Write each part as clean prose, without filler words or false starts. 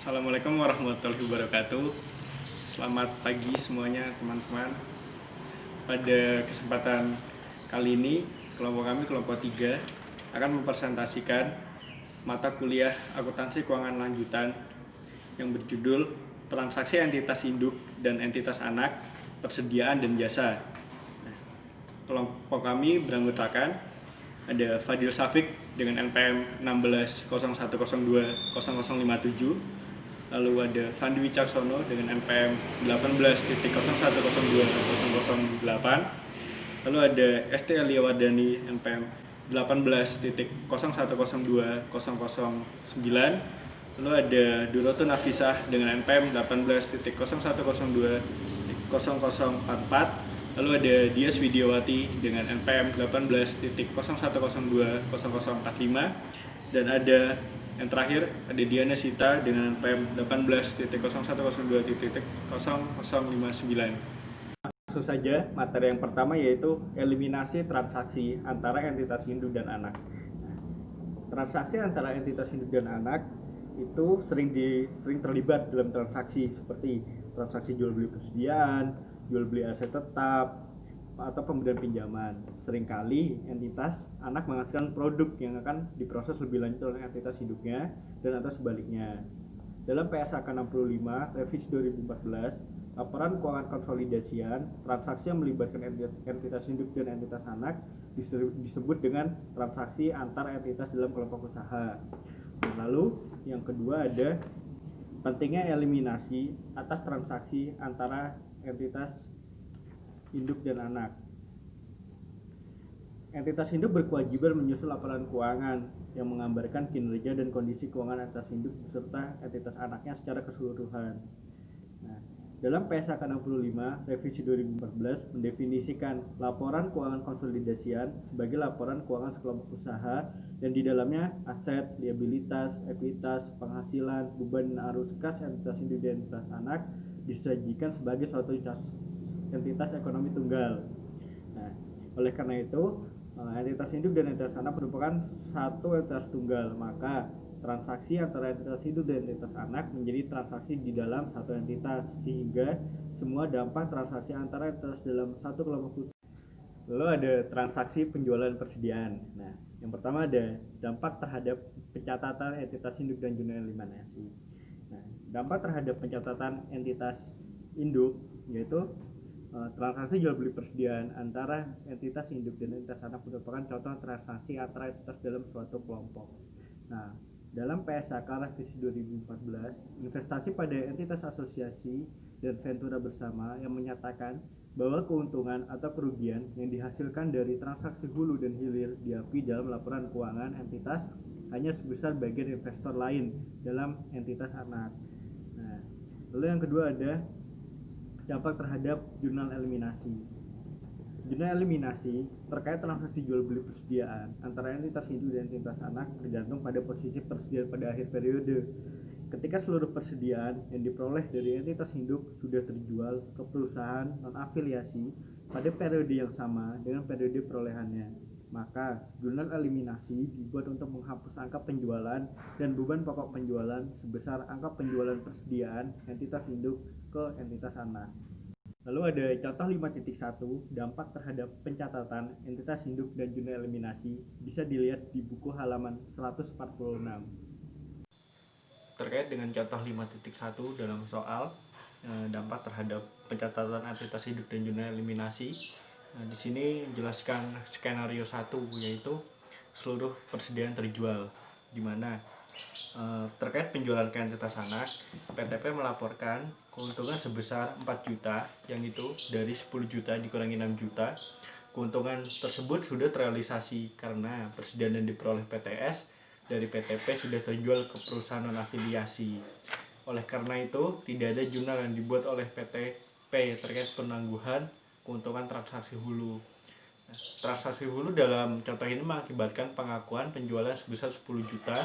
Assalamualaikum warahmatullahi wabarakatuh. Selamat pagi semuanya teman-teman. Pada kesempatan kali ini, kelompok kami, kelompok 3, akan mempresentasikan mata kuliah akuntansi keuangan lanjutan yang berjudul Transaksi Entitas Induk dan Entitas Anak, Persediaan dan Jasa. Kelompok kami beranggotakan ada Fadil Safik dengan NPM 1601020057, lalu ada Fandi Wicaksono dengan NPM 18.01020008, lalu ada ST Eliawardani NPM 18.01020009, lalu ada Duroto Nafisah dengan NPM 18.01020044, lalu ada Dias Widiawati dengan NPM 18.01020045, dan ada yang terakhir ada Diana Sita dengan NPM 18.0102.0059. Langsung saja materi yang pertama, yaitu eliminasi transaksi antara entitas induk dan anak. Transaksi antara entitas induk dan anak itu sering terlibat dalam transaksi seperti transaksi jual beli persediaan, jual beli aset tetap, atau pemberian pinjaman. Seringkali entitas anak menghasilkan produk yang akan diproses lebih lanjut oleh entitas induknya dan atau sebaliknya. Dalam PSAK 65 revisi 2014, laporan keuangan konsolidasian transaksi yang melibatkan entitas induk dan entitas anak disebut dengan transaksi antar entitas dalam kelompok usaha. Lalu yang kedua ada pentingnya eliminasi atas transaksi antara entitas induk dan anak. Entitas induk berkewajiban menyusun laporan keuangan yang menggambarkan kinerja dan kondisi keuangan entitas induk beserta entitas anaknya secara keseluruhan. Nah, dalam PSAK 65 revisi 2014 mendefinisikan laporan keuangan konsolidasian sebagai laporan keuangan sekelompok usaha dan di dalamnya aset, liabilitas, ekuitas, penghasilan, beban dan arus kas entitas induk dan entitas anak disajikan sebagai suatu entitas ekonomi tunggal. Nah, oleh karena itu entitas induk dan entitas anak merupakan satu entitas tunggal, maka transaksi antara entitas induk dan entitas anak menjadi transaksi di dalam satu entitas, sehingga semua dampak transaksi antara entitas dalam satu kelompok usaha. Lalu ada transaksi penjualan persediaan. Nah, yang pertama ada dampak terhadap pencatatan entitas induk dan jurnal eliminasi. Nah, dampak terhadap pencatatan entitas induk yaitu transaksi jual beli persediaan antara entitas induk dan entitas anak merupakan contoh transaksi antara entitas dalam suatu kelompok. Nah, dalam PSAK revisi 2014, investasi pada entitas asosiasi dan ventura bersama yang menyatakan bahwa keuntungan atau kerugian yang dihasilkan dari transaksi hulu dan hilir diakui dalam laporan keuangan entitas hanya sebesar bagian investor lain dalam entitas anak. Nah, lalu yang kedua ada dampak terhadap jurnal eliminasi. Jurnal eliminasi terkait transaksi jual beli persediaan antara entitas induk dan entitas anak tergantung pada posisi persediaan pada akhir periode. Ketika seluruh persediaan yang diperoleh dari entitas induk sudah terjual ke perusahaan non-afiliasi pada periode yang sama dengan periode perolehannya, maka jurnal eliminasi dibuat untuk menghapus angka penjualan dan beban pokok penjualan sebesar angka penjualan persediaan entitas induk ke entitas anak. Lalu ada contoh 5.1 dampak terhadap pencatatan entitas induk dan jurnal eliminasi, bisa dilihat di buku halaman 146. Terkait dengan contoh 5.1 dalam soal dampak terhadap pencatatan entitas induk dan jurnal eliminasi, di sini jelaskan skenario 1, yaitu seluruh persediaan terjual, di mana terkait penjualan ke entitas anak, PTP melaporkan keuntungan sebesar 4 juta, yang itu dari 10 juta dikurangi 6 juta. Keuntungan tersebut sudah terrealisasi karena persediaan yang diperoleh PTS dari PTP sudah terjual ke perusahaan non-afiliasi. Oleh karena itu, tidak ada jurnal yang dibuat oleh PTP terkait penangguhan keuntungan transaksi hulu. Transaksi hulu dalam contoh ini mengakibatkan pengakuan penjualan sebesar 10 juta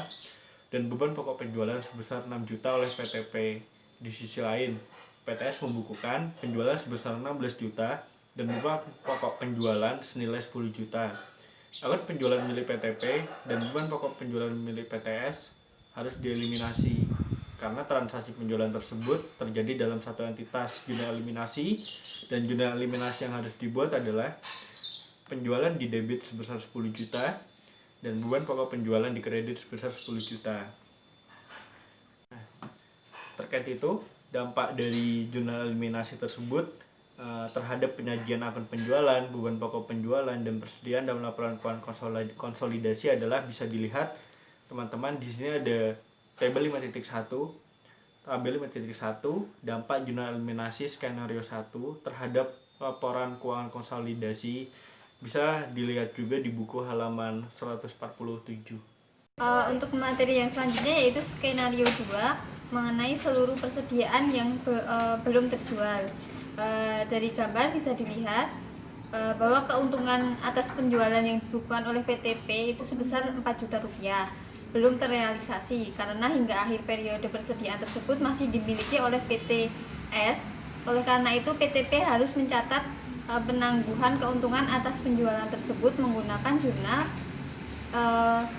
dan beban pokok penjualan sebesar 6 juta oleh PTP. Di sisi lain, PTS membukukan penjualan sebesar 16 juta dan beban pokok penjualan senilai 10 juta. Agar penjualan milik PTP dan beban pokok penjualan milik PTS harus dieliminasi. karena transaksi penjualan tersebut terjadi dalam satu entitas jurnal eliminasi, dan jurnal eliminasi yang harus dibuat adalah penjualan di debit sebesar 10 juta dan beban pokok penjualan di kredit sebesar 10 juta. Terkait itu, dampak dari jurnal eliminasi tersebut terhadap penyajian akun penjualan, beban pokok penjualan, dan persediaan dalam laporan keuangan konsolidasi adalah bisa dilihat teman-teman di sini ada tabel 5.1, tabel 5.1 dampak jurnal eliminasi skenario 1 terhadap laporan keuangan konsolidasi, bisa dilihat juga di buku halaman 147. Untuk materi yang selanjutnya yaitu skenario 2 mengenai seluruh persediaan yang belum terjual. Dari gambar bisa dilihat bahwa keuntungan atas penjualan yang dibukukan oleh PTP itu sebesar 4 juta rupiah belum terrealisasi karena hingga akhir periode persediaan tersebut masih dimiliki oleh PTS. Oleh karena itu PTP harus mencatat penangguhan keuntungan atas penjualan tersebut menggunakan jurnal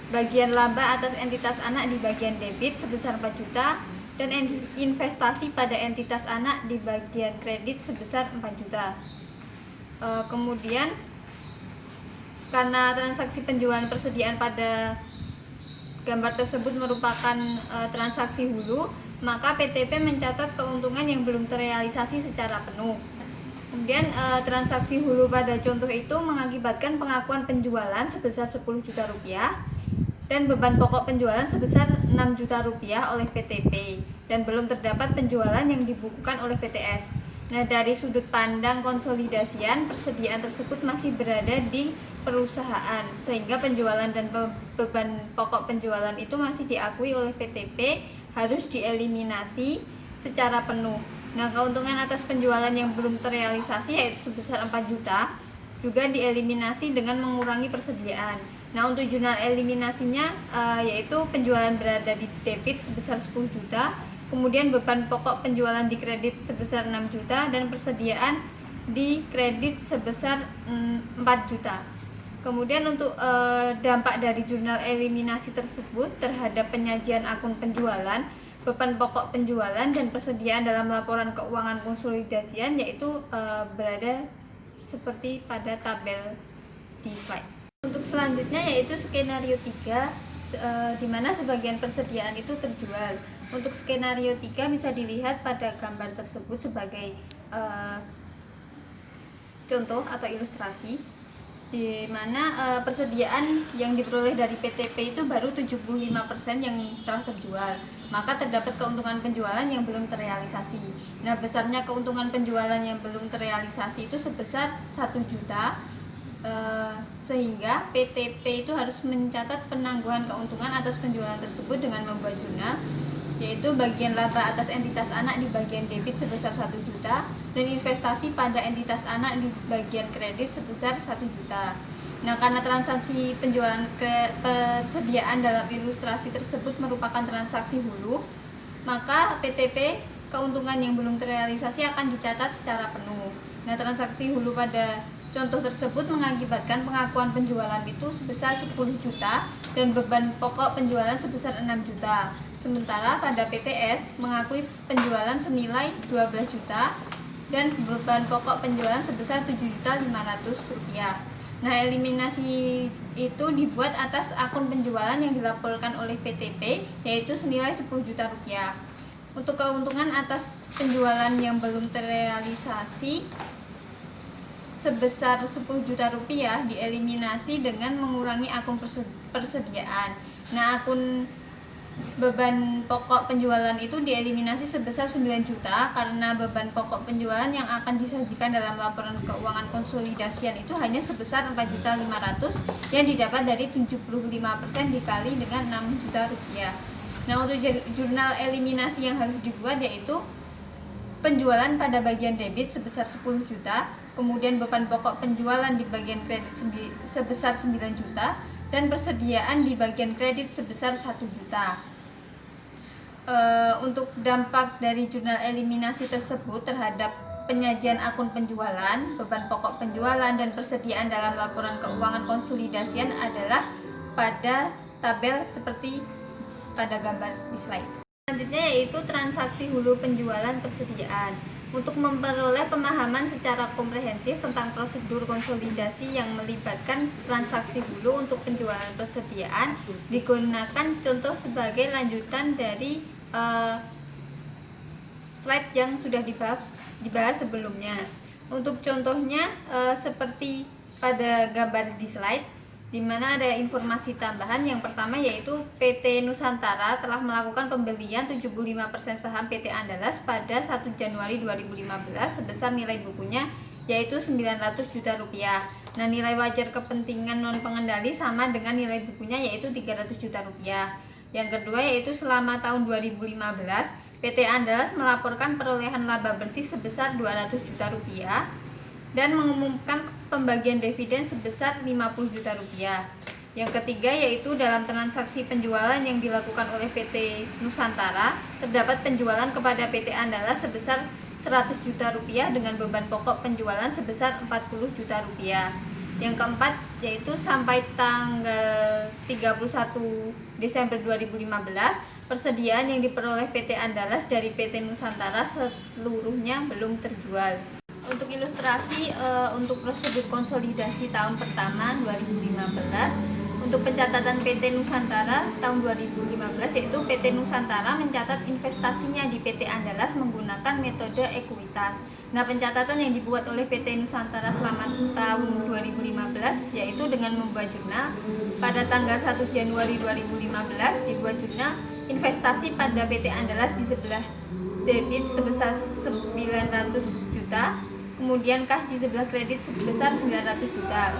bagian laba atas entitas anak di bagian debit sebesar 4 juta dan investasi pada entitas anak di bagian kredit sebesar 4 juta. Kemudian karena transaksi penjualan persediaan pada gambar tersebut merupakan transaksi hulu, maka PTP mencatat keuntungan yang belum terrealisasi secara penuh. Kemudian transaksi hulu pada contoh itu mengakibatkan pengakuan penjualan sebesar 10 juta rupiah dan beban pokok penjualan sebesar 6 juta rupiah oleh PTP dan belum terdapat penjualan yang dibukukan oleh PTS. Nah, dari sudut pandang konsolidasian, persediaan tersebut masih berada di perusahaan sehingga penjualan dan beban pokok penjualan itu masih diakui oleh PTP harus dieliminasi secara penuh. Nah, keuntungan atas penjualan yang belum terrealisasi yaitu sebesar 4 juta juga dieliminasi dengan mengurangi persediaan. Nah, untuk jurnal eliminasinya yaitu penjualan berada di debit sebesar 10 juta, kemudian beban pokok penjualan di kredit sebesar 6 juta dan persediaan di kredit sebesar 4 juta. Kemudian untuk dampak dari jurnal eliminasi tersebut terhadap penyajian akun penjualan, beban pokok penjualan dan persediaan dalam laporan keuangan konsolidasian yaitu berada seperti pada tabel di slide. Untuk selanjutnya yaitu skenario 3 di mana sebagian persediaan itu terjual. Untuk skenario 3 bisa dilihat pada gambar tersebut sebagai contoh atau ilustrasi di mana persediaan yang diperoleh dari PTP itu baru 75% yang telah terjual. Maka terdapat keuntungan penjualan yang belum terrealisasi. Nah, besarnya keuntungan penjualan yang belum terrealisasi itu sebesar 1 juta. Sehingga PTP itu harus mencatat penangguhan keuntungan atas penjualan tersebut dengan membuat jurnal, yaitu bagian laba atas entitas anak di bagian debit sebesar 1 juta dan investasi pada entitas anak di bagian kredit sebesar 1 juta. Nah, karena transaksi penjualan persediaan dalam ilustrasi tersebut merupakan transaksi hulu, maka PTP keuntungan yang belum terrealisasi akan dicatat secara penuh. Nah, transaksi hulu pada contoh tersebut mengakibatkan pengakuan penjualan itu sebesar 10 juta dan beban pokok penjualan sebesar 6 juta. Sementara pada PTS mengakui penjualan senilai 12 juta dan beban pokok penjualan sebesar 7.500 rupiah. Nah, eliminasi itu dibuat atas akun penjualan yang dilaporkan oleh PTP yaitu senilai 10 juta rupiah. Untuk keuntungan atas penjualan yang belum terrealisasi sebesar 10 juta rupiah dieliminasi dengan mengurangi akun persediaan. Nah, akun beban pokok penjualan itu dieliminasi sebesar 9 juta karena beban pokok penjualan yang akan disajikan dalam laporan keuangan konsolidasian itu hanya sebesar 4.500.000 yang didapat dari 75% dikali dengan 6 juta rupiah. Nah, untuk jurnal eliminasi yang harus dibuat yaitu penjualan pada bagian debit sebesar 10 juta, kemudian beban pokok penjualan di bagian kredit sebesar 9 juta, dan persediaan di bagian kredit sebesar 1 juta. Untuk dampak dari jurnal eliminasi tersebut terhadap penyajian akun penjualan, beban pokok penjualan, dan persediaan dalam laporan keuangan konsolidasian adalah pada tabel seperti pada gambar di slide. Selanjutnya yaitu transaksi hulu penjualan persediaan. Untuk memperoleh pemahaman secara komprehensif tentang prosedur konsolidasi yang melibatkan transaksi hulu untuk penjualan persediaan, digunakan contoh sebagai lanjutan dari slide yang sudah dibahas sebelumnya. Untuk contohnya seperti pada gambar di slide, di mana ada informasi tambahan. Yang pertama yaitu PT Nusantara telah melakukan pembelian 75% saham PT Andalas pada 1 Januari 2015 sebesar nilai bukunya yaitu 900 juta rupiah. Nah, nilai wajar kepentingan non pengendali sama dengan nilai bukunya yaitu 300 juta rupiah. Yang kedua yaitu selama tahun 2015 PT Andalas melaporkan perolehan laba bersih sebesar 200 juta rupiah dan mengumumkan pembagian dividen sebesar 50 juta rupiah. Yang ketiga yaitu dalam transaksi penjualan yang dilakukan oleh PT Nusantara, terdapat penjualan kepada PT Andalas sebesar 100 juta rupiah dengan beban pokok penjualan sebesar 40 juta rupiah. Yang keempat yaitu sampai tanggal 31 Desember 2015, persediaan yang diperoleh PT Andalas dari PT Nusantara seluruhnya belum terjual. Untuk ilustrasi untuk prosedur konsolidasi tahun pertama 2015, untuk pencatatan PT Nusantara tahun 2015 yaitu PT Nusantara mencatat investasinya di PT Andalas menggunakan metode ekuitas. Nah, pencatatan yang dibuat oleh PT Nusantara selama tahun 2015 yaitu dengan membuat jurnal. Pada tanggal 1 Januari 2015 dibuat jurnal investasi pada PT Andalas di sebelah debit sebesar 900 juta, kemudian cash di sebelah kredit sebesar 900 juta.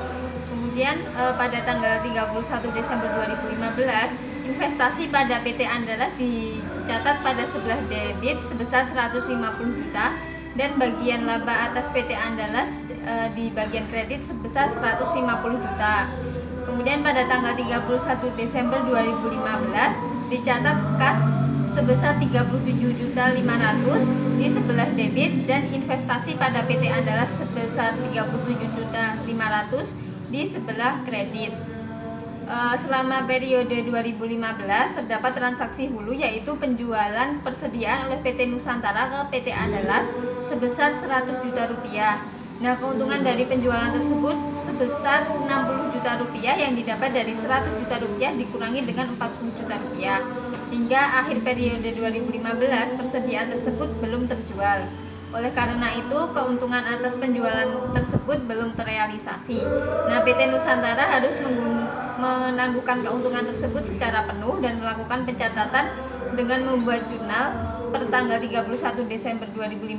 Kemudian pada tanggal 31 Desember 2015, investasi pada PT Andalas dicatat pada sebelah debit sebesar 150 juta dan bagian laba atas PT Andalas di bagian kredit sebesar 150 juta. Kemudian pada tanggal 31 Desember 2015 dicatat kas sebesar 37.500 di sebelah debit dan investasi pada PT Andalas sebesar 37.500 di sebelah kredit. Selama periode 2015 terdapat transaksi hulu yaitu penjualan persediaan oleh PT Nusantara ke PT Andalas sebesar 100 juta rupiah. Nah, keuntungan dari penjualan tersebut sebesar 60 juta rupiah yang didapat dari 100 juta rupiah dikurangi dengan 40 juta rupiah. Hingga akhir periode 2015 persediaan tersebut belum terjual. Oleh karena itu, keuntungan atas penjualan tersebut belum terrealisasi. Nah, PT Nusantara harus menangguhkan keuntungan tersebut secara penuh dan melakukan pencatatan dengan membuat jurnal per tanggal 31 Desember 2015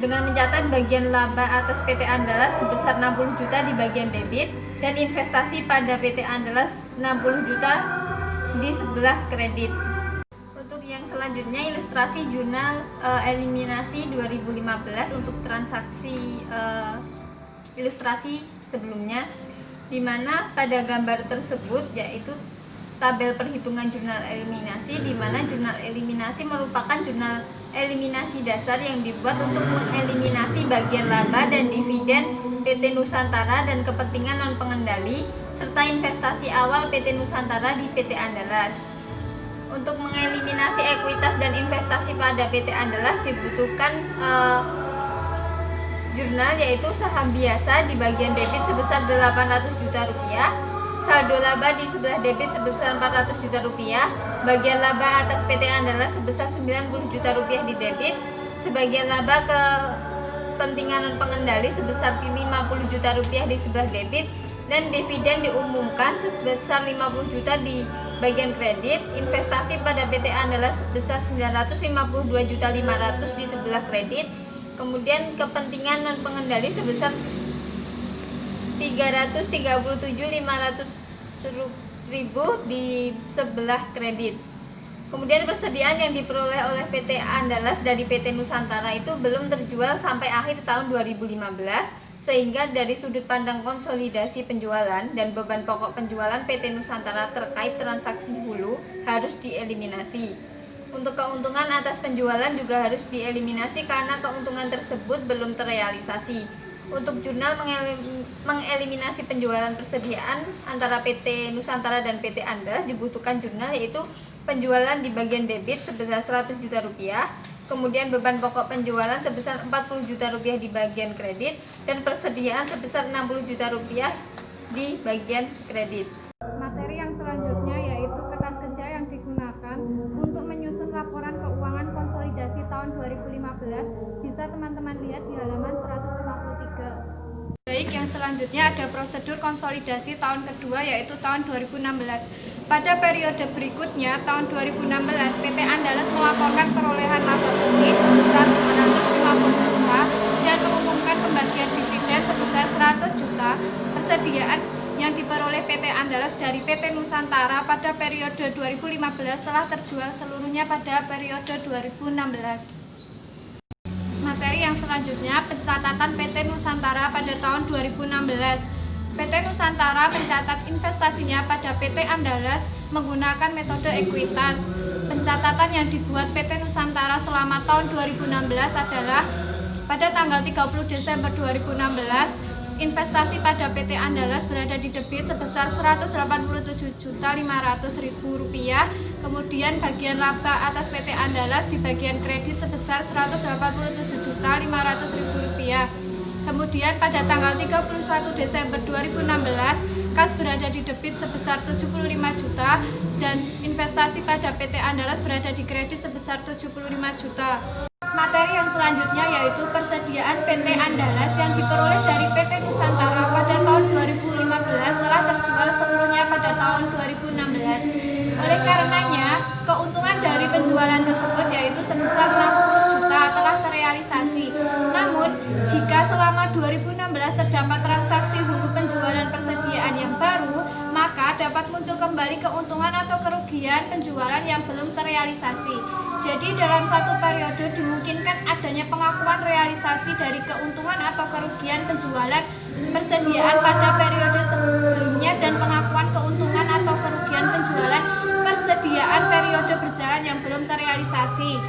dengan mencatat bagian laba atas PT Andalas sebesar 60 juta di bagian debit dan investasi pada PT Andalas 60 juta di sebelah kredit. Untuk yang selanjutnya ilustrasi jurnal eliminasi 2015 untuk transaksi ilustrasi sebelumnya, di mana pada gambar tersebut yaitu tabel perhitungan jurnal eliminasi, di mana jurnal eliminasi merupakan jurnal eliminasi dasar yang dibuat untuk mengeliminasi bagian laba dan dividen PT Nusantara dan kepentingan non pengendali serta investasi awal PT Nusantara di PT Andalas. Untuk mengeliminasi ekuitas dan investasi pada PT Andalas dibutuhkan jurnal yaitu saham biasa di bagian debit sebesar 800 juta rupiah, saldo laba di sebelah debit sebesar 400 juta rupiah, bagian laba atas PT Andalas sebesar 90 juta rupiah di debit, sebagian laba ke kepentingan pengendali sebesar 50 juta rupiah di sebelah debit, dan dividen diumumkan sebesar 50 juta di bagian kredit, investasi pada PT Andalas sebesar 952.500 di sebelah kredit, kemudian kepentingan non pengendali sebesar 337.500.000 di sebelah kredit. Kemudian persediaan yang diperoleh oleh PT Andalas dari PT Nusantara itu belum terjual sampai akhir tahun 2015, sehingga dari sudut pandang konsolidasi penjualan dan beban pokok penjualan PT Nusantara terkait transaksi hulu harus dieliminasi. Untuk keuntungan atas penjualan juga harus dieliminasi karena keuntungan tersebut belum terrealisasi. Untuk jurnal mengeliminasi penjualan persediaan antara PT Nusantara dan PT Andalas dibutuhkan jurnal yaitu penjualan di bagian debit sebesar 100 juta rupiah, kemudian beban pokok penjualan sebesar 40 juta rupiah di bagian kredit, dan persediaan sebesar 60 juta rupiah di bagian kredit. Materi yang selanjutnya yaitu kertas kerja yang digunakan untuk menyusun laporan keuangan konsolidasi tahun 2015. Bisa teman-teman lihat di halaman 153. Baik, yang selanjutnya ada prosedur konsolidasi tahun kedua yaitu tahun 2016. Pada periode berikutnya, tahun 2016, PT Andalas melaporkan perolehan laba bersih sebesar 250 juta dan mengumumkan pembagian dividen sebesar 100 juta. Persediaan yang diperoleh PT Andalas dari PT Nusantara pada periode 2015 telah terjual seluruhnya pada periode 2016. Materi yang selanjutnya, pencatatan PT Nusantara pada tahun 2016. PT Nusantara mencatat investasinya pada PT Andalas menggunakan metode ekuitas. Pencatatan yang dibuat PT Nusantara selama tahun 2016 adalah pada tanggal 30 Desember 2016, investasi pada PT Andalas berada di debit sebesar Rp187.500.000, kemudian bagian laba atas PT Andalas di bagian kredit sebesar Rp187.500.000. Kemudian pada tanggal 31 Desember 2016, kas berada di debit sebesar 75 juta dan investasi pada PT Andalas berada di kredit sebesar 75 juta. Materi yang selanjutnya yaitu persediaan PT Andalas yang diperoleh dari PT Nusantara pada tahun 2015 telah terjual seluruhnya pada tahun 2016. Oleh karenanya, keuntungan dari penjualan tersebut yaitu sebesar 60 juta telah terrealisasi. Namun, jika selama 2016 terdapat transaksi hulu penjualan persediaan yang baru, maka dapat muncul kembali keuntungan atau kerugian penjualan yang belum terrealisasi. Jadi dalam satu periode dimungkinkan adanya pengakuan realisasi dari keuntungan atau kerugian penjualan persediaan pada periode sebelumnya dan pengakuan keuntungan atau kerugian penjualan persediaan periode berjalan yang belum terrealisasi.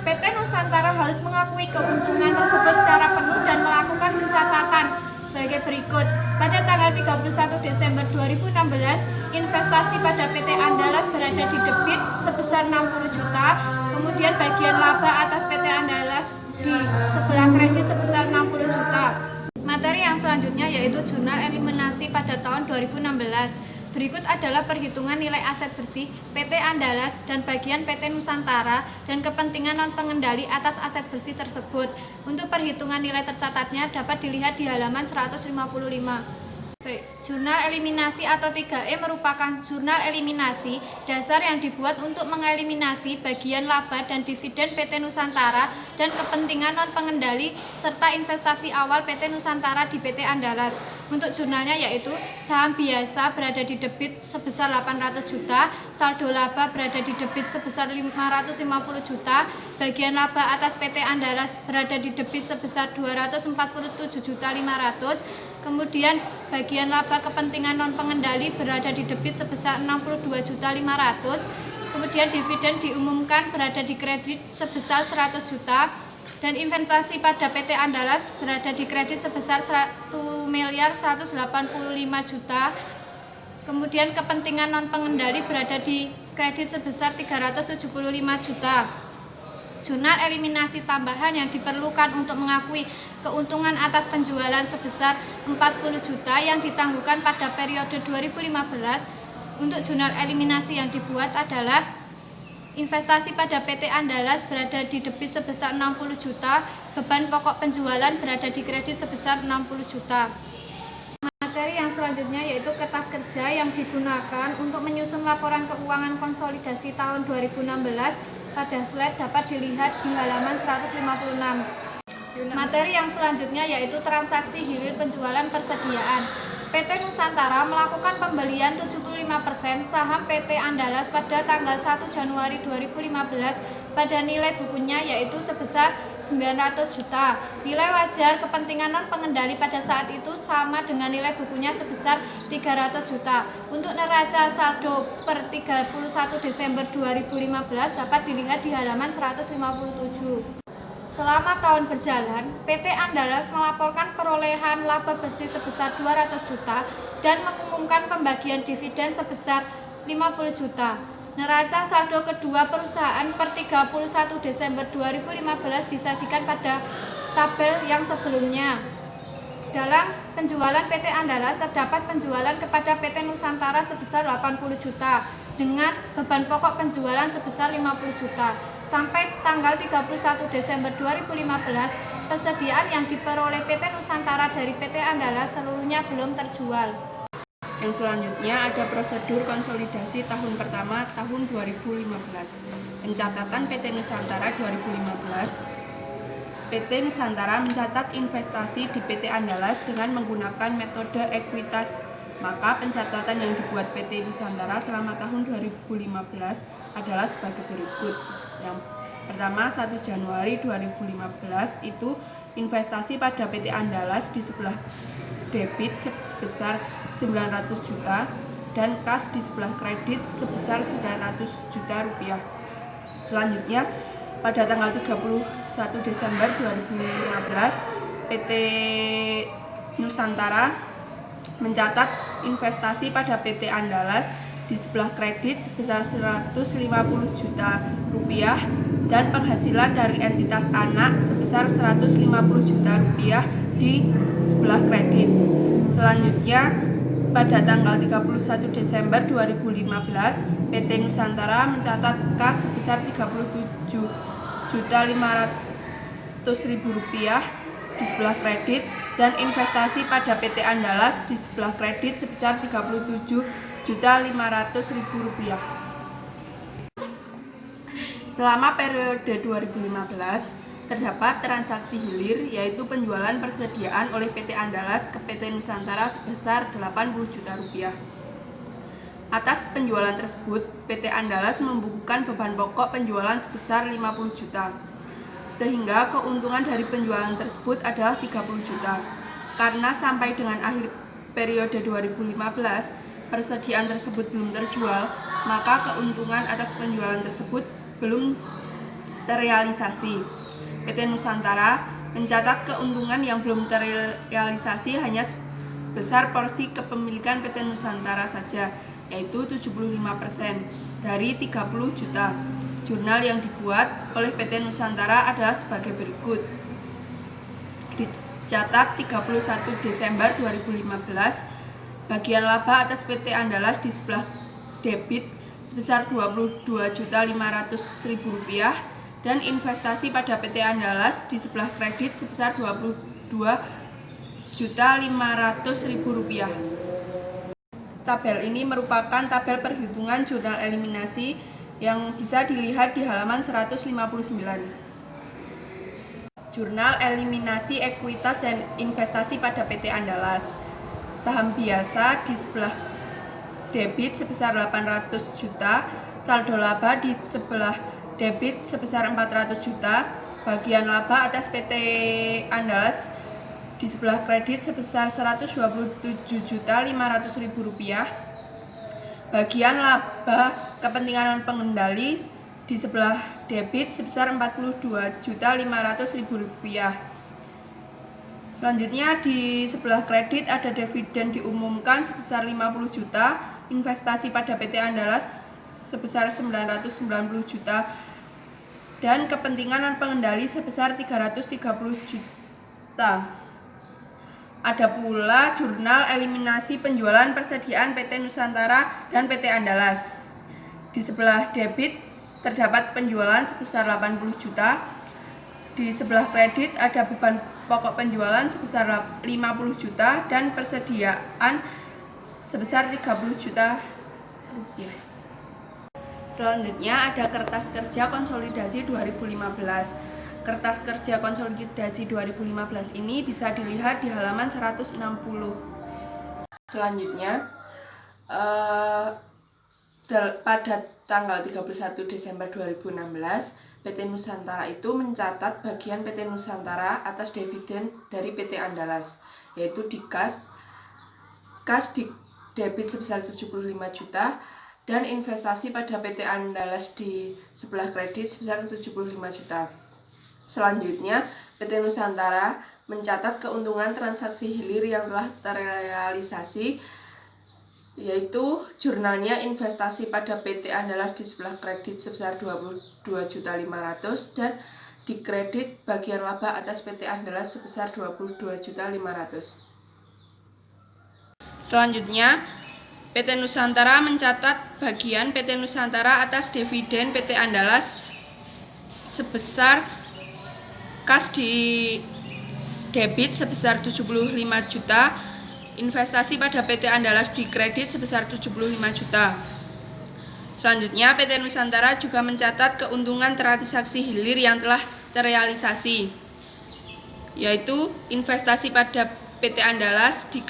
PT Nusantara harus mengakui keuntungan tersebut secara penuh dan melakukan pencatatan sebagai berikut. Pada tanggal 31 Desember 2016, investasi pada PT Andalas berada di debit sebesar 60 juta, kemudian bagian laba atas PT Andalas di sebelah kredit sebesar 60 juta. Materi yang selanjutnya yaitu jurnal eliminasi pada tahun 2016. Berikut adalah perhitungan nilai aset bersih PT Andalas dan bagian PT Nusantara dan kepentingan non-pengendali atas aset bersih tersebut. Untuk perhitungan nilai tercatatnya dapat dilihat di halaman 155. Baik, jurnal eliminasi atau 3E merupakan jurnal eliminasi dasar yang dibuat untuk mengeliminasi bagian laba dan dividen PT Nusantara dan kepentingan non-pengendali serta investasi awal PT Nusantara di PT Andalas. Untuk jurnalnya yaitu saham biasa berada di debit sebesar 800 juta, saldo laba berada di debit sebesar 550 juta, bagian laba atas PT Andalas berada di debit sebesar 247.500.000, kemudian bagian laba kepentingan non-pengendali berada di debit sebesar 62.500.000, kemudian dividen diumumkan berada di kredit sebesar 100 juta, dan investasi pada PT Andalas berada di kredit sebesar 1.185 juta, kemudian kepentingan non-pengendali berada di kredit sebesar 375 juta. Jurnal eliminasi tambahan yang diperlukan untuk mengakui keuntungan atas penjualan sebesar 40 juta yang ditangguhkan pada periode 2015. Untuk jurnal eliminasi yang dibuat adalah investasi pada PT Andalas berada di debit sebesar 60 juta, beban pokok penjualan berada di kredit sebesar 60 juta. Materi yang selanjutnya yaitu kertas kerja yang digunakan untuk menyusun laporan keuangan konsolidasi tahun 2016. Pada slide dapat dilihat di halaman 156. Materi yang selanjutnya yaitu transaksi hilir penjualan persediaan. PT Nusantara melakukan pembelian 75% saham PT Andalas pada tanggal 1 Januari 2015 pada nilai bukunya yaitu sebesar 900 juta. Nilai wajar kepentingan non-pengendali pada saat itu sama dengan nilai bukunya sebesar 300 juta. Untuk neraca saldo per 31 Desember 2015 dapat dilihat di halaman 157. Selama tahun berjalan, PT Andalas melaporkan perolehan laba bersih sebesar 200 juta dan mengumumkan pembagian dividen sebesar 50 juta. Neraca saldo kedua perusahaan per 31 Desember 2015 disajikan pada tabel yang sebelumnya. Dalam penjualan PT Andalas terdapat penjualan kepada PT Nusantara sebesar 80 juta dengan beban pokok penjualan sebesar 50 juta. Sampai tanggal 31 Desember 2015, persediaan yang diperoleh PT Nusantara dari PT Andalas seluruhnya belum terjual. Yang selanjutnya ada prosedur konsolidasi tahun pertama tahun 2015. Pencatatan PT Nusantara 2015. PT Nusantara mencatat investasi di PT Andalas dengan menggunakan metode ekuitas. Maka pencatatan yang dibuat PT Nusantara selama tahun 2015 adalah sebagai berikut. Yang pertama, 1 Januari 2015 itu investasi pada PT Andalas di sebelah debit sebesar 900 juta dan kas di sebelah kredit sebesar 900 juta rupiah. Selanjutnya, pada tanggal 31 Desember 2015, PT Nusantara mencatat investasi pada PT Andalas di sebelah kredit sebesar 150 juta rupiah dan penghasilan dari entitas anak sebesar 150 juta rupiah di sebelah kredit. Selanjutnya, pada tanggal 31 Desember 2015, PT Nusantara mencatat kas sebesar 37.500.000 rupiah di sebelah kredit dan investasi pada PT Andalas di sebelah kredit sebesar 37.500.000 rupiah. Selama periode 2015, terdapat transaksi hilir yaitu penjualan persediaan oleh PT Andalas ke PT Nusantara sebesar 80 juta rupiah. Atas penjualan tersebut, PT Andalas membukukan beban pokok penjualan sebesar 50 juta. Sehingga keuntungan dari penjualan tersebut adalah 30 juta. Karena sampai dengan akhir periode 2015, persediaan tersebut belum terjual, maka keuntungan atas penjualan tersebut belum terrealisasi. PT Nusantara mencatat keuntungan yang belum terrealisasi hanya sebesar porsi kepemilikan PT Nusantara saja, yaitu 75% dari 30 juta. Jurnal yang dibuat oleh PT Nusantara adalah sebagai berikut. Dicatat 31 Desember 2015, bagian laba atas PT Andalas di sebelah debit sebesar 22.500.000 rupiah dan investasi pada PT Andalas di sebelah kredit sebesar 22.500.000 rupiah. Tabel ini merupakan tabel perhitungan jurnal eliminasi yang bisa dilihat di halaman 159. Jurnal eliminasi ekuitas dan investasi pada PT Andalas. Saham biasa di sebelah debit sebesar 800 juta, saldo laba di sebelah debit sebesar 400 juta, bagian laba atas PT Andalas di sebelah kredit sebesar 127.500.000 rupiah, bagian laba kepentingan pengendali di sebelah debit sebesar 42.500.000 rupiah. Selanjutnya di sebelah kredit ada dividen diumumkan sebesar 50 juta, investasi pada PT Andalas sebesar 990 juta, dan kepentingan pengendali sebesar 330 juta. Ada pula jurnal eliminasi penjualan persediaan PT Nusantara dan PT Andalas. Di sebelah debit terdapat penjualan sebesar 80 juta. Di sebelah kredit ada beban pokok penjualan sebesar 50 juta dan persediaan sebesar 30 juta rupiah. Selanjutnya ada kertas kerja konsolidasi 2015. Kertas kerja konsolidasi 2015 ini bisa dilihat di halaman 160. Selanjutnya pada tanggal 31 Desember 2016, PT Nusantara itu mencatat bagian PT Nusantara atas dividen dari PT Andalas, yaitu di kas di debit sebesar 75 juta dan investasi pada PT Andalas di sebelah kredit sebesar 75 juta. Selanjutnya, PT Nusantara mencatat keuntungan transaksi hilir yang telah terrealisasi yaitu jurnalnya investasi pada PT Andalas di sebelah kredit sebesar 22.500.000 dan dikredit bagian laba atas PT Andalas sebesar 22.500.000. Selanjutnya, PT Nusantara mencatat bagian PT Nusantara atas dividen PT Andalas sebesar kas di debit sebesar 75 juta, investasi pada PT Andalas dikredit sebesar 75 juta. Selanjutnya, PT Nusantara juga mencatat keuntungan transaksi hilir yang telah terrealisasi, yaitu investasi pada PT Andalas di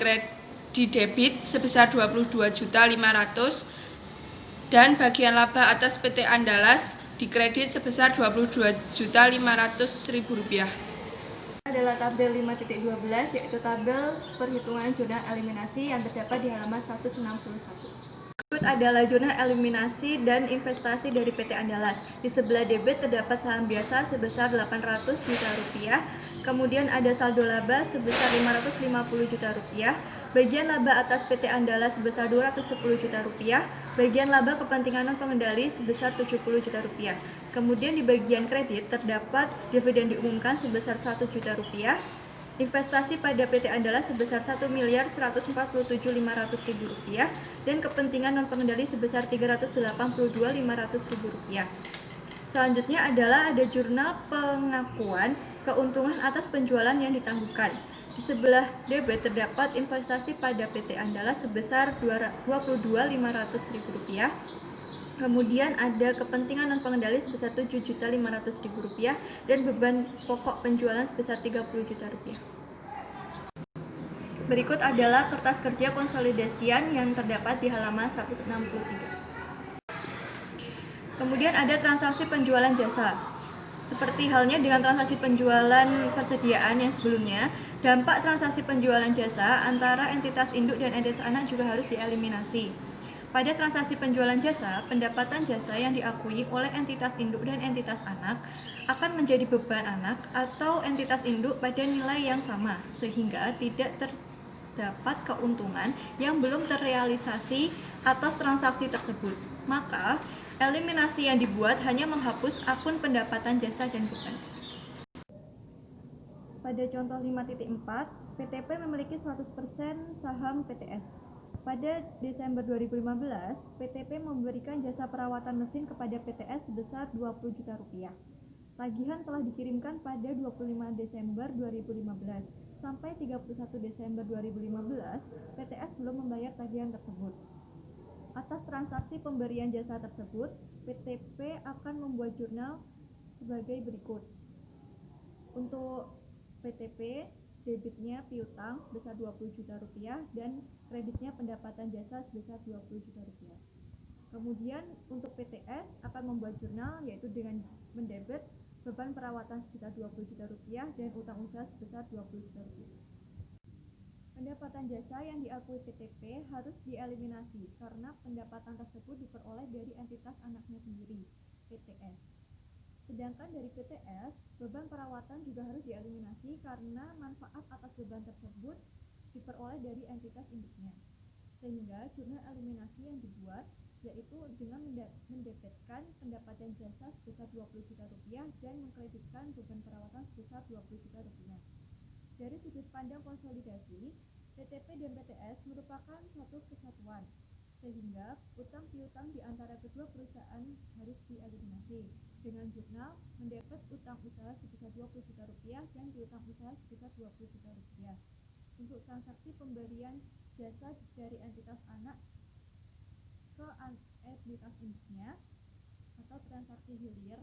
debit sebesar 22.500.000 dan bagian laba atas PT Andalas dikredit sebesar Rp22.500.000. Adalah tabel 5.12 yaitu tabel perhitungan jurnal eliminasi yang terdapat di halaman 161. Berikut adalah jurnal eliminasi dan investasi dari PT Andalas. Di sebelah debit terdapat saham biasa sebesar 800 juta rupiah, kemudian ada saldo laba sebesar 550 juta rupiah, bagian laba atas PT Andalas sebesar 210 juta rupiah, bagian laba kepentingan non pengendali sebesar 70 juta rupiah. Kemudian di bagian kredit terdapat dividen diumumkan sebesar 1 juta rupiah, investasi pada PT Andalas sebesar 1.147.500.000 rupiah dan kepentingan non pengendali sebesar 382.500.000 rupiah. Selanjutnya adalah ada jurnal pengakuan keuntungan atas penjualan yang ditangguhkan. Di sebelah debit terdapat investasi pada PT Andalas sebesar 22.500.000 rupiah. Kemudian ada kepentingan non pengendali sebesar 7.500.000 rupiah dan beban pokok penjualan sebesar 30 juta rupiah. Berikut adalah kertas kerja konsolidasian yang terdapat di halaman 163. Kemudian ada transaksi penjualan jasa. Seperti halnya dengan transaksi penjualan persediaan yang sebelumnya, dampak transaksi penjualan jasa antara entitas induk dan entitas anak juga harus dieliminasi. Pada transaksi penjualan jasa, pendapatan jasa yang diakui oleh entitas induk dan entitas anak akan menjadi beban anak atau entitas induk pada nilai yang sama, sehingga tidak terdapat keuntungan yang belum terrealisasi atas transaksi tersebut. Maka, eliminasi yang dibuat hanya menghapus akun pendapatan jasa dan beban. Pada contoh 5.4, PTP memiliki 100% saham PTS. Pada Desember 2015, PTP memberikan jasa perawatan mesin kepada PTS sebesar 20 juta rupiah. Tagihan telah dikirimkan pada 25 Desember 2015. Sampai 31 Desember 2015, PTS belum membayar tagihan tersebut. Atas transaksi pemberian jasa tersebut, PTP akan membuat jurnal sebagai berikut. Untuk PTP, debitnya piutang sebesar 20 juta rupiah dan kreditnya pendapatan jasa sebesar 20 juta rupiah. Kemudian untuk PTS akan membuat jurnal yaitu dengan mendebit beban perawatan sekitar 20 juta rupiah dan utang usaha sebesar 20 juta rupiah. Pendapatan jasa yang diakui PTP harus dieliminasi karena pendapatan tersebut diperoleh dari entitas anaknya sendiri, PTS. Sedangkan dari PTS, beban perawatan juga harus dieliminasi karena manfaat atas beban tersebut diperoleh dari entitas induknya. Sehingga jurnal eliminasi yang dibuat yaitu dengan mendebitkan pendapatan jasa sebesar 20 juta rupiah dan mengkreditkan beban perawatan sebesar 20 juta rupiah. Dari sudut pandang konsolidasi, PTP dan PTS merupakan satu kesatuan, sehingga utang piutang di antara kedua perusahaan harus dieliminasi dengan jurnal mendebit utang usaha sebesar 20 juta rupiah dan piutang usaha sebesar 20 juta rupiah. Untuk transaksi pemberian jasa dari entitas anak ke entitas induknya atau transaksi hilir,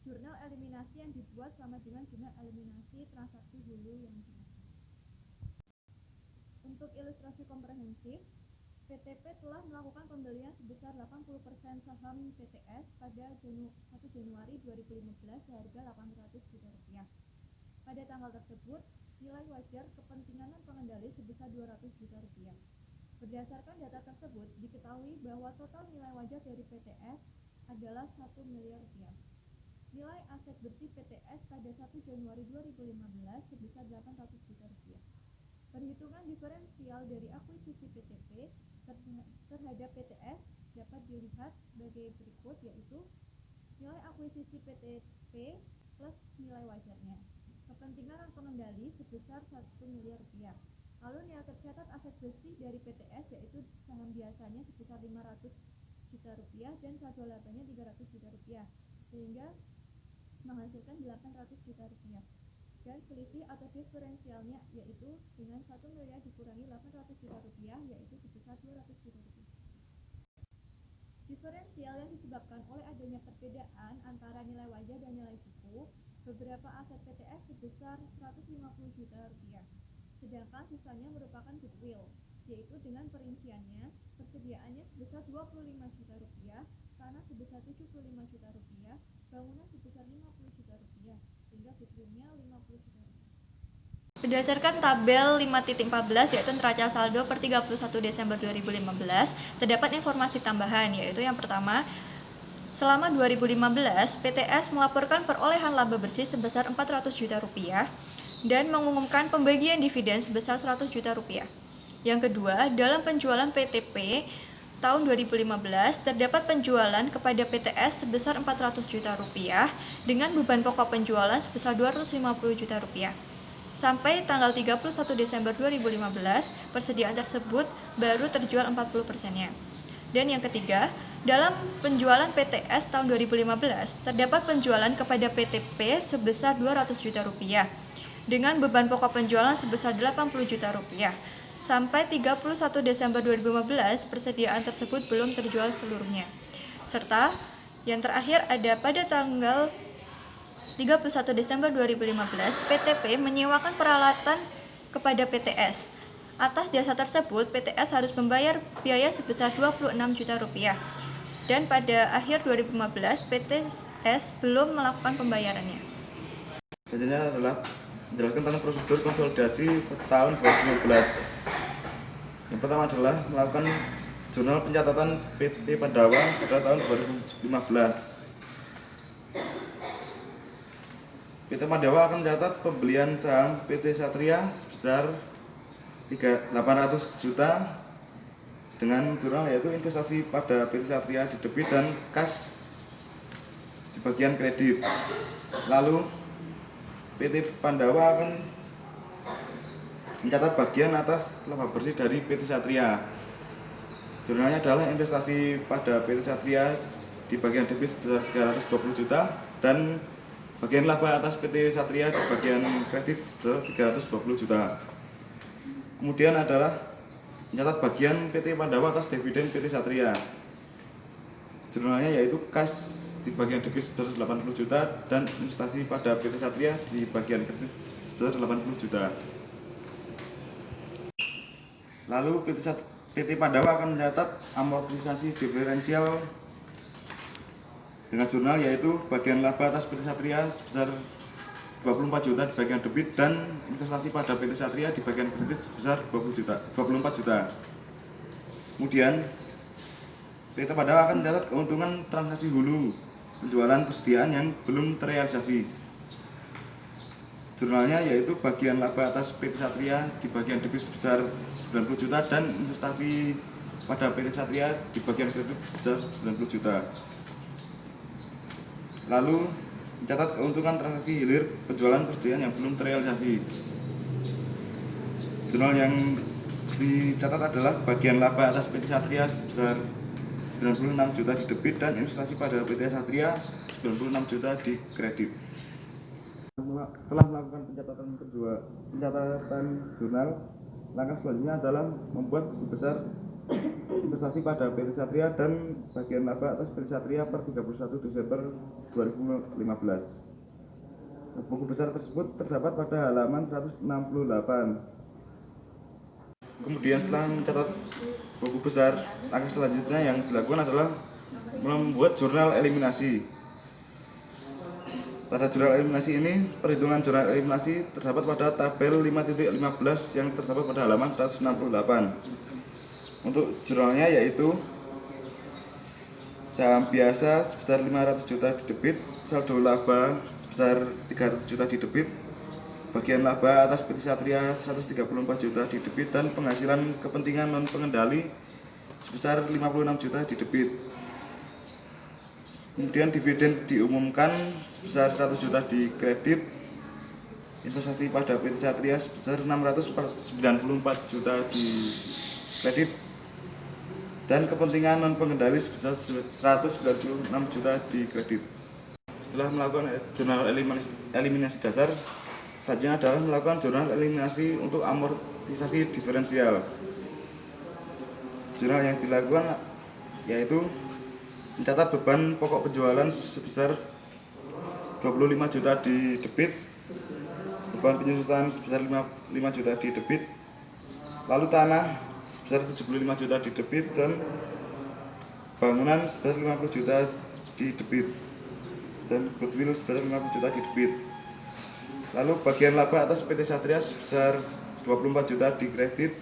jurnal eliminasi yang dibuat sama dengan jurnal eliminasi transaksi hulu yang dilakukan. Untuk ilustrasi komprehensif, PTP telah melakukan pembelian sebesar 80% saham PTS pada 1 Januari 2015 seharga 800 juta rupiah. Pada tanggal tersebut, nilai wajar kepentingan non pengendali sebesar 200 juta rupiah. Berdasarkan data tersebut, diketahui bahwa total nilai wajar dari PTS adalah 1 miliar rupiah. Nilai aset bersih PTS pada 1 Januari 2015 sebesar 800 juta rupiah. Perhitungan diferensial dari akuisisi PTP terhadap PTS dapat dilihat sebagai berikut, yaitu nilai akuisisi PTP plus nilai wajarnya. Kepentingan dan pengendali sebesar 1 miliar rupiah. Lalu nilai tercatat aset bersih dari PTS yaitu saham biasanya sebesar 500 juta rupiah dan saldo labanya 300 juta rupiah, sehingga menghasilkan 800 juta rupiah. Dan selisih atau diferensialnya yaitu dengan 1 miliar dikurangi 800 juta rupiah yaitu sebesar 200 juta rupiah. Diferensial yang disebabkan oleh adanya perbedaan antara nilai wajar dan nilai buku beberapa aset PTS sebesar 150 juta rupiah. Sedangkan sisanya merupakan goodwill, yaitu dengan perinciannya persediaannya sebesar 25 juta rupiah, tanah sebesar 75 juta rupiah, bangunan sebesar 50 juta rupiah, sehingga goodwillnya 50 juta rupiah. Berdasarkan tabel 5.14 yaitu neraca saldo per 31 Desember 2015, terdapat informasi tambahan, yaitu yang pertama, selama 2015, PTS melaporkan perolehan laba bersih sebesar 400 juta rupiah dan mengumumkan pembagian dividen sebesar 100 juta rupiah. Yang kedua, dalam penjualan PTP tahun 2015, terdapat penjualan kepada PTS sebesar 400 juta rupiah dengan beban pokok penjualan sebesar 250 juta rupiah. Sampai tanggal 31 Desember 2015, persediaan tersebut baru terjual 40%-nya. Dan yang ketiga, dalam penjualan PTS tahun 2015, terdapat penjualan kepada PTP sebesar 200 juta rupiah dengan beban pokok penjualan sebesar 80 juta rupiah. Sampai 31 Desember 2015, persediaan tersebut belum terjual seluruhnya. Serta yang terakhir ada pada tanggal 31 Desember 2015, PTP menyewakan peralatan kepada PTS. Atas jasa tersebut, PTS harus membayar biaya sebesar 26 juta rupiah. Dan pada akhir 2015, PTS belum melakukan pembayarannya. Selanjutnya adalah menjelaskan tentang prosedur konsolidasi tahun 2015. Yang pertama adalah melakukan jurnal pencatatan PT Pandawa pada tahun 2015. PT Pandawa akan mencatat pembelian saham PT Satria sebesar 800 juta dengan jurnal yaitu investasi pada PT Satria di debit dan kas di bagian kredit. Lalu PT Pandawa akan mencatat bagian atas laba bersih dari PT Satria. Jurnalnya adalah investasi pada PT Satria di bagian debit sebesar 320 juta dan bagian laba atas PT Satria di bagian kredit sebesar 320 juta. Kemudian adalah mencatat bagian PT Pandawa atas dividen PT Satria. Jurnalnya yaitu kas di bagian debit sebesar 80 juta dan investasi pada PT Satria di bagian kredit sebesar 80 juta. Lalu PT Pandawa akan mencatat amortisasi diferensial dengan jurnal yaitu bagian laba atas PT Satria sebesar 24 juta di bagian debit dan investasi pada PT Satria di bagian kredit sebesar 24 juta. Kemudian PT Pandawa akan mencatat keuntungan transaksi hulu penjualan persediaan yang belum terrealisasi. Jurnalnya yaitu bagian laba atas PT Satria di bagian debit sebesar 90 juta dan investasi pada PT Satria di bagian kredit sebesar 90 juta. Lalu mencatat keuntungan transaksi hilir penjualan persediaan yang belum terrealisasi. Jurnal yang dicatat adalah bagian laba atas PT Satria sebesar 96 juta di debit dan investasi pada PT Satria 96 juta di kredit. Setelah melakukan pencatatan jurnal, langkah selanjutnya adalah membuat buku besar investasi pada PT Satria dan bagian laba atas PT Satria per 31 Desember 2015. Buku besar tersebut terdapat pada halaman 168. Kemudian setelah mencatat buku besar, langkah selanjutnya yang dilakukan adalah membuat jurnal eliminasi. Pada jurnal eliminasi ini, perhitungan jurnal eliminasi terdapat pada tabel 5.15 yang terdapat pada halaman 168. Untuk jurnalnya yaitu saham biasa sebesar 500 juta di debit, saldo laba sebesar 300 juta di debit, bagian laba atas PT Satria 134 juta di debit dan penghasilan kepentingan non pengendali sebesar 56 juta di debit. Kemudian dividen diumumkan sebesar 100 juta di kredit. Investasi pada PT Satria sebesar 694 juta di kredit. Dan kepentingan non pengendali sebesar 196 juta di kredit. Setelah melakukan jurnal eliminasi dasar, selanjutnya adalah melakukan jurnal eliminasi untuk amortisasi diferensial. Jurnal yang dilakukan yaitu mencatat beban pokok penjualan sebesar 25 juta di debit, beban penyusutan sebesar 5 juta di debit, lalu tanah sebesar 75 juta di debit, dan bangunan sebesar 50 juta di debit, dan goodwill sebesar 50 juta di debit. Lalu bagian laba atas PT Satria sebesar 24 juta di kredit,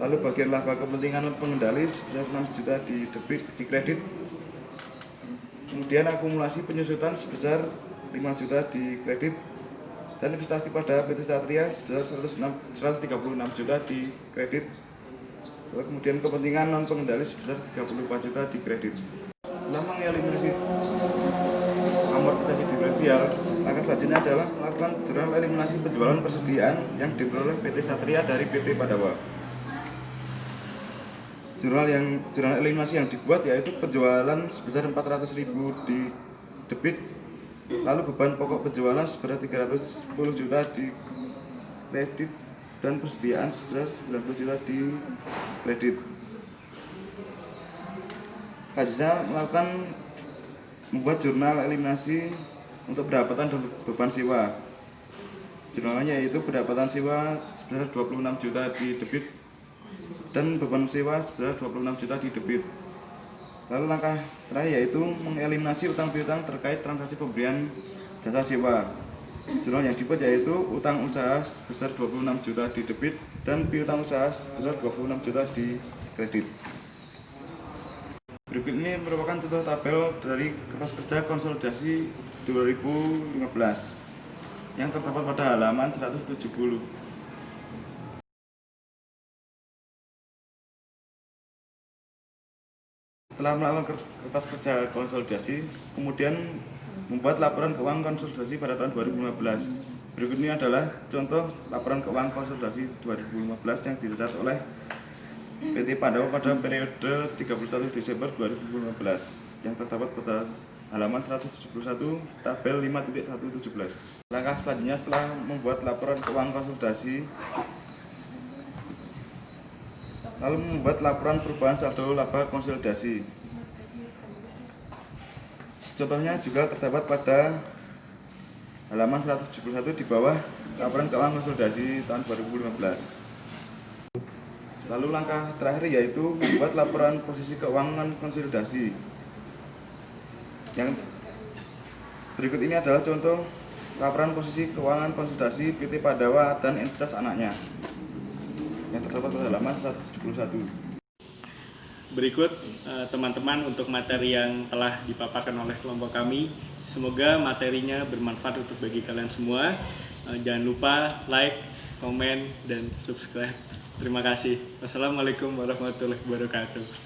lalu bagian laba kepentingan pengendali sebesar 6 juta di debit di kredit. Kemudian akumulasi penyusutan sebesar 5 juta di kredit, dan investasi pada PT Satria sebesar 136 juta di kredit. Lalu kemudian kepentingan non pengendali sebesar 34 juta di kredit. Setelah mengeliminasi amortisasi diferensial, langkah selanjutnya adalah melakukan jurnal eliminasi penjualan persediaan yang diperoleh PT Satria dari PT Padawa. Jurnal eliminasi yang dibuat yaitu penjualan sebesar 400.000 di debit, lalu beban pokok penjualan sebesar 310 juta di kredit, dan persediaan sebesar 90 juta di kredit. Selanjutnya membuat jurnal eliminasi untuk pendapatan dan beban sewa. Jurnalnya yaitu pendapatan sewa sebesar 26 juta di debit dan beban sewa sebesar 26 juta di debit. Lalu langkah terakhir yaitu mengeliminasi utang piutang terkait transaksi pemberian jasa sewa. Jurnal yang dibuat yaitu utang usaha sebesar 26 juta di debit dan piutang usaha sebesar 26 juta di kredit. Berikut ini merupakan contoh tabel dari kertas kerja konsolidasi 2015 yang terdapat pada halaman 170. Setelah melakukan kertas kerja konsolidasi, kemudian membuat laporan keuangan konsolidasi pada tahun 2015. Berikut ini adalah contoh laporan keuangan konsolidasi 2015 yang dicatat oleh PT Padawa pada periode 31 Desember 2015 yang terdapat pada halaman 171 tabel 5.117. Langkah selanjutnya setelah membuat laporan keuangan konsolidasi, lalu membuat laporan perubahan saldo laba konsolidasi. Contohnya juga terdapat pada halaman 171 di bawah laporan keuangan konsolidasi tahun 2015. Lalu langkah terakhir yaitu membuat laporan posisi keuangan konsolidasi. Yang berikut ini adalah contoh laporan posisi keuangan konsolidasi PT Padawa dan entitas anaknya yang terdapat pada halaman 171. Berikut teman-teman untuk materi yang telah dipaparkan oleh kelompok kami. Semoga materinya bermanfaat untuk bagi kalian semua. Jangan lupa like, komen, dan subscribe. Terima kasih. Wassalamualaikum warahmatullahi wabarakatuh.